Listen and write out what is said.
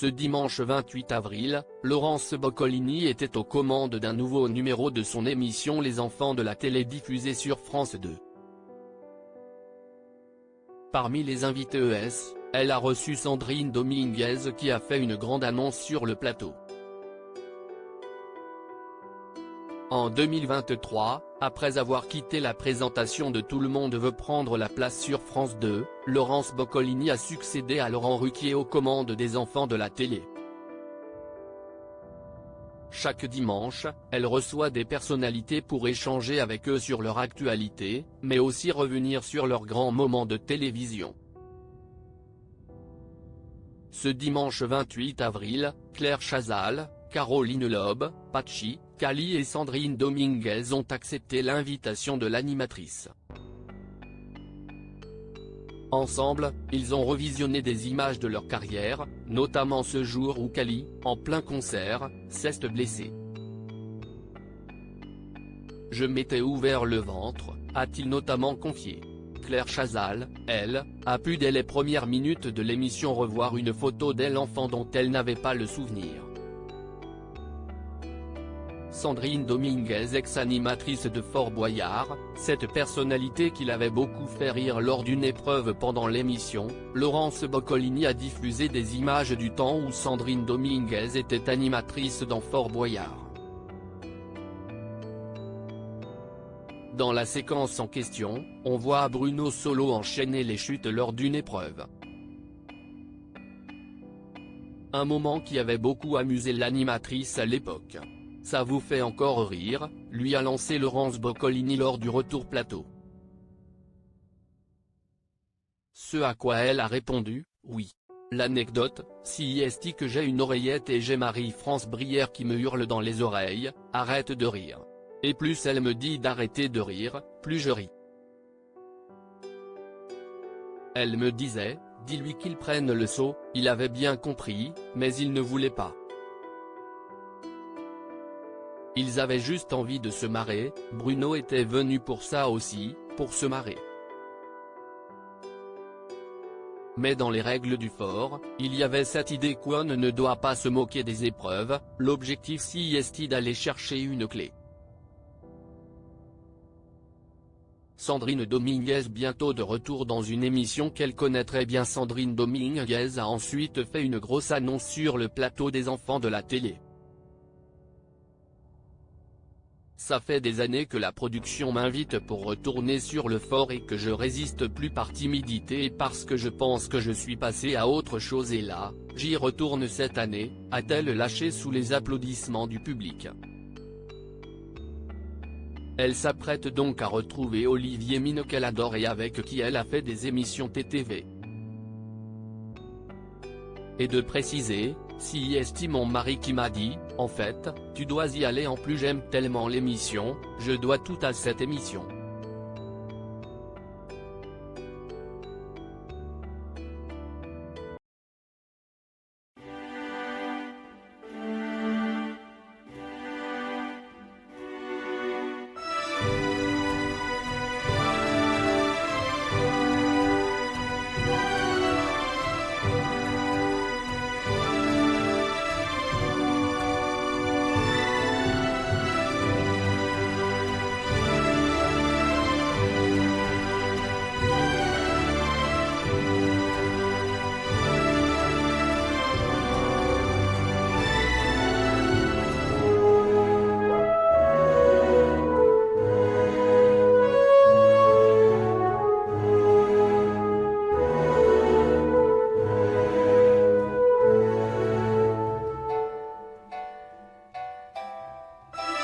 Ce dimanche 28 avril, Laurence Boccolini était aux commandes d'un nouveau numéro de son émission Les Enfants de la télé diffusée sur France 2. Parmi les invités elle a reçu Sandrine Dominguez qui a fait une grande annonce sur le plateau. En 2023, après avoir quitté la présentation de Tout le monde veut prendre la place sur France 2, Laurence Boccolini a succédé à Laurent Ruquier aux commandes des Enfants de la télé. Chaque dimanche, elle reçoit des personnalités pour échanger avec eux sur leur actualité, mais aussi revenir sur leurs grands moments de télévision. Ce dimanche 28 avril, Claire Chazal, Caroline Loeb, Patxi, Cali et Sandrine Dominguez ont accepté l'invitation de l'animatrice. Ensemble, ils ont revisionné des images de leur carrière, notamment ce jour où Cali, en plein concert, s'est blessée. « Je m'étais ouvert le ventre », a-t-il notamment confié. Claire Chazal, elle, a pu dès les premières minutes de l'émission revoir une photo d'elle enfant dont elle n'avait pas le souvenir. Sandrine Dominguez, ex-animatrice de Fort Boyard, cette personnalité qui l'avait beaucoup fait rire lors d'une épreuve pendant l'émission, Laurence Boccolini a diffusé des images du temps où Sandrine Dominguez était animatrice dans Fort Boyard. Dans la séquence en question, on voit Bruno Solo enchaîner les chutes lors d'une épreuve. Un moment qui avait beaucoup amusé l'animatrice à l'époque. « Ça vous fait encore rire ?» lui a lancé Laurence Boccolini lors du retour plateau. Ce à quoi elle a répondu, « Oui. L'anecdote, si est que j'ai une oreillette et j'ai Marie-France Brière qui me hurle dans les oreilles, arrête de rire. Et plus elle me dit d'arrêter de rire, plus je ris. Elle me disait, dis-lui qu'il prenne le seau, il avait bien compris, mais il ne voulait pas. Ils avaient juste envie de se marrer, Bruno était venu pour ça aussi, pour se marrer. Mais dans les règles du fort, il y avait cette idée qu'on ne doit pas se moquer des épreuves, l'objectif si est d'aller chercher une clé. Sandrine Dominguez bientôt de retour dans une émission qu'elle connaît très bien. Sandrine Dominguez a ensuite fait une grosse annonce sur le plateau des Enfants de la télé. Ça fait des années que la production m'invite pour retourner sur le fort et que je résiste plus par timidité et parce que je pense que je suis passé à autre chose et là, j'y retourne cette année, a-t-elle lâché sous les applaudissements du public. Elle s'apprête donc à retrouver Olivier Mine qu'elle adore et avec qui elle a fait des émissions TTV. Et de préciser, si est mon mari qui m'a dit, en fait, tu dois y aller en plus j'aime tellement l'émission, je dois tout à cette émission.